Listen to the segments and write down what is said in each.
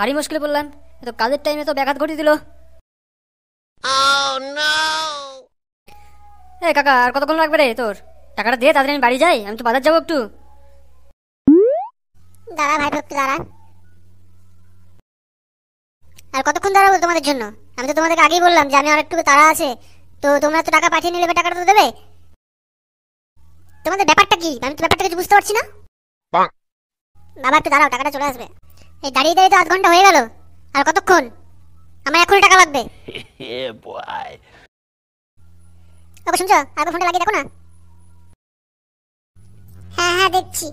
ভারী মুশকিলে পড়লাম। এ তো কাজের টাইমে তো ব্যাঘাত ঘটিয়ে দিল। এ কাকা, আর কতক্ষণ লাগবে রে তোর? টাকাটা দিয়ে তাড়াতাড়ি আমি বাড়ি যাই, আমি তো বাজার যাবো একটু। দাঁড়া ভাই, একটু দাঁড়া। আর কতক্ষণ দাঁড়াবো তোমাদের জন্য? আমি তো তোমাদেরকে আগেই বললাম যে আমি আর একটু তাড়া আছে। তো তোমরা তো টাকা পাঠিয়ে নিলে, টাকাটা তো দেবে। তোমাদের ব্যাপারটা কি? আমি তো ব্যাপারটা কিছু বুঝতে পারছি না। বাবা একটু দাঁড়াও, টাকাটা চলে আসবে। এই দাঁড়িয়ে দাঁড়িয়ে তো আধ ঘন্টা হয়ে গেল। আর কতক্ষণ? আমার এখনই টাকা লাগবে। ওকে শুনছো? আর ফোনটা লাগিয়ে দেখো না। হ্যাঁ হ্যাঁ দেখছি।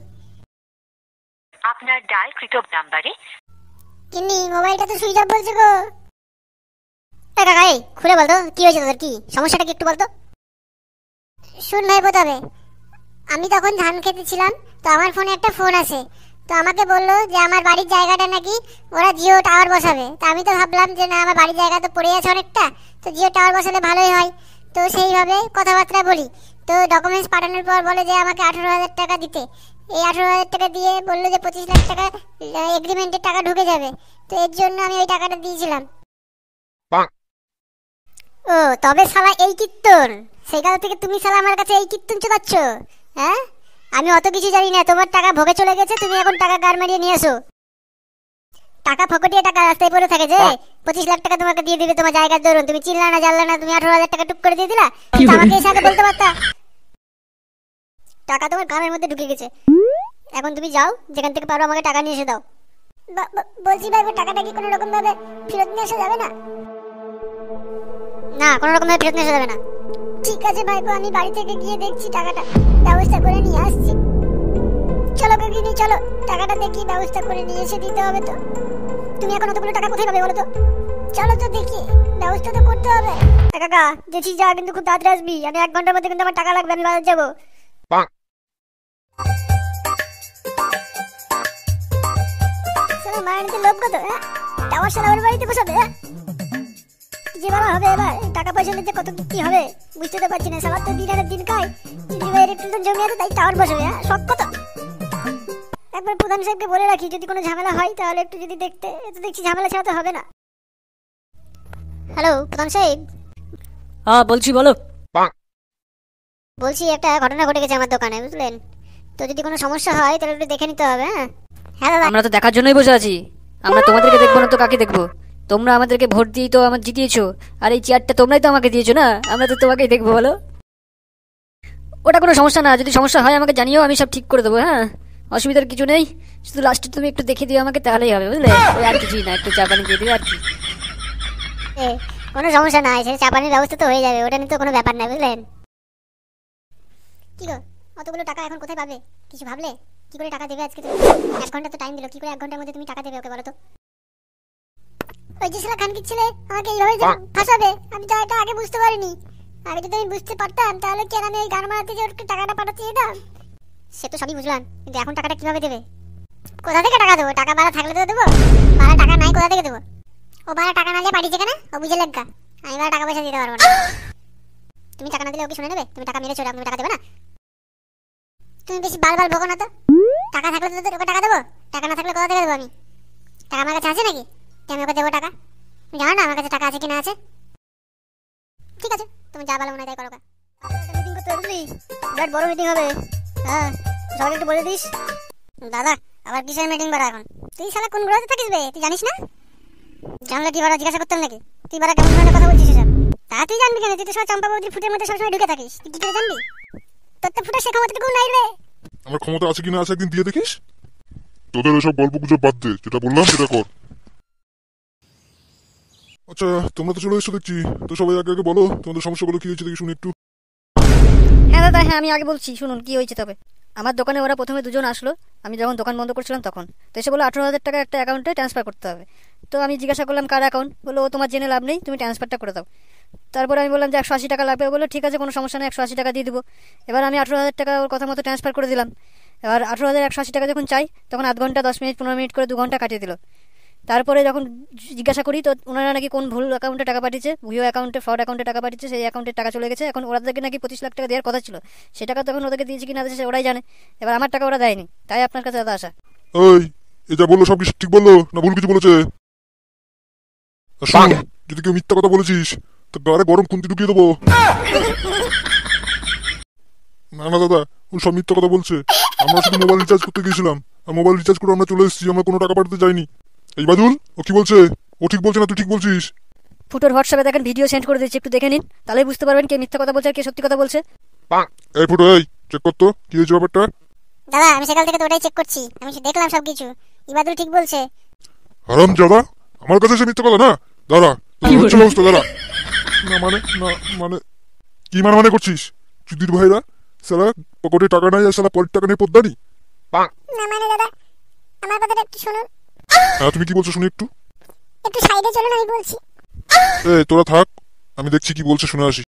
আপনার ডায়ালকৃত নাম্বারে কিন্নি মোবাইলটা তো সুইচ অফ বলছে গো। টাকা গাই খুলে বলতো, কি হয়েছে তোদের? কি সমস্যাটা কি একটু বলতো। শুন ভাই বোঝাবে, আমি তখন ধান খেতে ছিলাম, তো আমার ফোনে একটা ফোন আসে। তো আমাকে বললো যে আমার বাড়ির জায়গাটা নাকি ওরা জিও টাওয়ার বসাবে। তো আমি তো ভাবলাম যে না, আমার বাড়ির জায়গা তো পড়ে আছে অনেকটা, তো জিও টাওয়ার বসালে ভালোই হয়। তো সেইভাবে কথাবার্তা বলি। তো ডকুমেন্টস পাঠানোর পর বলে যে আমাকে 18,000 টাকা দিতে। এই 18,000 টাকা দিয়ে বললো যে 25 লাখ টাকা এগ্রিমেন্টের টাকা ঢুকে যাবে। তো এর জন্য আমি ওই টাকাটা দিয়েছিলাম। ও তবে শালা এই কীর্তন, সেই কাল থেকে তুমি শালা আমার কাছে এই কীর্তন চোদাচ্ছ? হ্যাঁ, আমি অত কিছু জানি না। তোমার টাকা ভোগে চলে গেছে, তুমি এখন টাকা গার মারিয়ে নিয়ে এসো। টাকা ফকটিয়ে টাকা রাস্তায় পড়ে থাকে যে 25 লাখ টাকা তোমাকে দিয়ে দিবে তোমার জায়গার দরুন। তুমি চিনলা না, জানলা না, তুমি 18,000 টাকা টুক করে দিয়ে দিলা। আমাকে এসে আগে বলতে পারতা। টাকা তোমার কানের মধ্যে ঢুকে গেছে। এখন তুমি যাও, যেখান থেকে পারো আমাকে টাকা নিয়ে এসে দাও। বলছি ভাই, টাকাটা কি কোনো রকম ভাবে ফেরত নিয়ে আসা যাবে না? না, কোনো রকম ভাবে ফেরত নিয়ে আসা যাবে না। ঠিক আছে ভাইপো, আমি বাড়ি থেকে গিয়ে দেখছি, টাকাটা ব্যবস্থা করে নিয়ে আসছি। চলো কাকিনি চলো, টাকাটা দেখি ব্যবস্থা করে নিয়ে এসে দিতে হবে। তো তুমি এখন অতগুলো টাকা কোথায় পাবে বলো তো? চলো তো দেখি, ব্যবস্থা তো করতে হবে। কাকা যেছি যা, কিন্তু খুব তাড়াতাড়ি আসবি। আমি 1 ঘন্টার মধ্যে কিন্তু আমার টাকা লাগবে, আমি বাজার যাবো। মায়ের লোভ কত? টাওয়ার শালা ওর বাড়িতে বসাবে? যে বলা হবে এবার টাকা পয়সা নিতে কত কি হবে বুঝতে তো পারছি না। সবার তো দিন আনে দিন খায়, একটু জমি আছে তাই টাওয়ার বসাবে। হ্যাঁ সব কত? একবার প্রধান সাহেবকে বলে রাখি, যদি কোনো ঝামেলা হয় তাহলে একটু যদি দেখতে। তো দেখছি ঝামেলা ছাড়া তো হবে না। হ্যালো প্রধান সাহেব। হ্যাঁ বলছি, বলো। বলছি একটা ঘটনা ঘটে গেছে আমার দোকানে, বুঝলেন? তো যদি কোনো সমস্যা হয় তাহলে একটু দেখে নিতে হবে। হ্যাঁ হ্যাঁ দাদা, আমরা তো দেখার জন্যই বসে আছি। আমরা তোমাদেরকে দেখবো না তো কাকে দেখবো? তোমরা আমাদেরকে ভোট দিয়ে তো আমার জিতিয়েছো, আর এই চেয়ারটা তোমরাই তো আমাকে দিয়েছো না, আমরা তো তোমাকেই দেখবো। বলো, ওটা কোনো সমস্যা না। যদি সমস্যা হয় আমাকে জানিও, আমি সব ঠিক করে দেবো। হ্যাঁ অসুবিধার কিছু নেই, শুধু লাস্টে তুমি একটু দেখে দিও আমাকে, তাহলেই হবে, বুঝলে? ওই আর কিছুই না, একটু চা পানি দিয়ে দিবে আর কি। কোনো সমস্যা নাই, সে চা পানির ব্যবস্থা তো হয়ে যাবে, ওটা নিয়ে তো কোনো ব্যাপার নাই, বুঝলেন? কি গো, অতগুলো টাকা এখন কোথায় পাবে? কিছু ভাবলে? কি করে টাকা দেবে আজকে? তুমি 1 ঘন্টা তো টাইম দিল, কি করে 1 ঘন্টার মধ্যে তুমি টাকা দেবে ওকে বলো তো? ওই যে শালা খানকির ছেলে আমাকে এইভাবে ফাঁসাবে, আমি তো এটা আগে বুঝতে পারিনি। আগে যদি আমি বুঝতে পারতাম তাহলে কেন আমি এই গান মারাতে যে টাকাটা পাঠাচ্ছি এটা। সে তো সবই বুঝলাম, কিন্তু এখন টাকাটা কিভাবে দেবে? কোথা থেকে টাকা দেবো? টাকা বাড়া থাকলে তো দেবো, বাড়া টাকা নাই, কোথা থেকে দেবো? ও বাড়া টাকা না নিয়ে পাঠিয়েছে কেন? ও বুঝে লেগা, আমি বাড়া টাকা পয়সা দিতে পারবো না। তুমি টাকা না দিলে ওকে শুনে নেবে? তুমি টাকা মেরেছো, তুমি টাকা দেবে না? তুমি বেশি বারবার ভোগো না তো। টাকা থাকলে তো ওকে টাকা দেবো, টাকা না থাকলে কোথা থেকে দেবো আমি? টাকা আমার কাছে আছে নাকি আমি ওকে দেবো টাকা? তুমি জানো না আমার কাছে টাকা আছে কিনা আছে? ঠিক আছে, তুমি যা ভালো মনে হয় তাই করো। মিটিং করতে হবে, বুঝলি? বিরাট বড় মিটিং হবে। হ্যাঁ সবাই একটু বলে দিস। দাদা আবার কিসের মিটিং করা এখন? তুই শালা কোন গ্রহে থাকিস বে, তুই জানিস না? জানলে কি বারা জিজ্ঞাসা করতাম নাকি? তুই বারা কেমন ধরনের কথা বলছিস এসব? তা তুই জানবি কেন? তুই তো সব চম্পা বৌদির ফুটের মধ্যে সবসময় ঢুকে থাকিস, তুই কি করে জানবি? তোর তো ফুটের সে ক্ষমতাটুকু নাই রে। আমার ক্ষমতা আছে কিনা আছে একদিন দিয়ে দেখিস। তোদের ওসব গল্প গুজব বাদ দে, যেটা বললাম সেটা কর। আচ্ছা তোমরা তো চলে এসছো দেখছি, তো সবাই আগে আগে বলো তোমাদের সমস্যাগুলো কি হয়েছে দেখি শুনি একটু। হ্যাঁ দাদা, হ্যাঁ আমি আগে বলছি, শুনুন কি হয়েছে। তবে আমার দোকানে ওরা প্রথমে দুজন আসলো, আমি যখন দোকান বন্ধ করছিলাম তখন। তো এসে বললো 18,000 টাকা একটা অ্যাকাউন্টে ট্রান্সফার করতে হবে। তো আমি জিজ্ঞাসা করলাম কার অ্যাকাউন্ট, বললো ও তোমার জেনে লাভ নেই, তুমি ট্রান্সফারটা করে দাও। তারপরে আমি বললাম যে 180 টাকা লাগবে, বললো ঠিক আছে কোনো সমস্যা নেই, 180 টাকা দিয়ে দেবো। এবার আমি 18,000 টাকা ওর কথা মতো ট্রান্সফার করে দিলাম। এবার 18,180 টাকা যখন চাই তখন আধ ঘন্টা 10 মিনিট 15 মিনিট করে 2 ঘন্টা কাটিয়ে দিল। তারপরে যখন জিজ্ঞাসা করি তো ওনারা নাকি কোন ভুল অ্যাকাউন্টে টাকা পাঠিয়েছে, ভিও অ্যাকাউন্টে, ফ্রড অ্যাকাউন্টে টাকা পাঠিয়েছে, সেই অ্যাকাউন্টে টাকা চলে গেছে। এখন ওদেরকে নাকি 25 লাখ টাকা দেওয়ার কথা ছিল, সে টাকা তখন ওদেরকে দিয়েছে কি না দিয়েছে ওরাই জানে। এবার আমার টাকা ওরা দেয়নি, তাই আপনার কাছে দাদা আসা। এই যা বললো সব কিছু ঠিক বললো না ভুল কিছু বলেছে? আর শোন, যদি কেউ মিথ্যা কথা বলেছিস তো গাড়ে গরম খুন্তি ঢুকিয়ে দেবো। না না দাদা, ও সব মিথ্যা কথা বলছে। আমরা শুধু মোবাইল রিচার্জ করতে গিয়েছিলাম, আর মোবাইল রিচার্জ করে আমরা চলে এসেছি, আমরা কোনো টাকা পাঠাতে যাইনি। এই বাদুল, ও কি বলছে? ও ঠিক বলছে না তুই ঠিক বলছিস? ফুটোর হোয়াটসঅ্যাপে দেখেন ভিডিও সেন্ড করে দিচ্ছি, একটু দেখে নিন, তাহলেই বুঝতে পারবেন কে মিথ্যা কথা বলছে আর কে সত্যি কথা বলছে। এই ফুটো, এই চেক করতো কি হয়েছে ব্যাপারটা। দাদা আমি সকাল থেকে তো ওটাই চেক করছি, আমি দেখলাম সবকিছু, ইবাদুল ঠিক বলছে। হারাম দাদা, আমার কাছে সে মিথ্যা কথা না। দাঁড়া, হচ্ছে ব্যবস্থা, দাঁড়া। না মানে, না মানে কি মানে করছিস? চুদির ভাইরা সালা পকেটে টাকা নাই আর সালা পরের টাকা নেই পদ্মানি। না মানে দাদা, আমার কথাটা একটু শুনুন। হ্যাঁ তুমি কি বলছো শুনি একটু। একটু সাইডে চলুন, আমি বলছি। তোরা থাক, আমি দেখছি কি বলছে, শুনে আসি।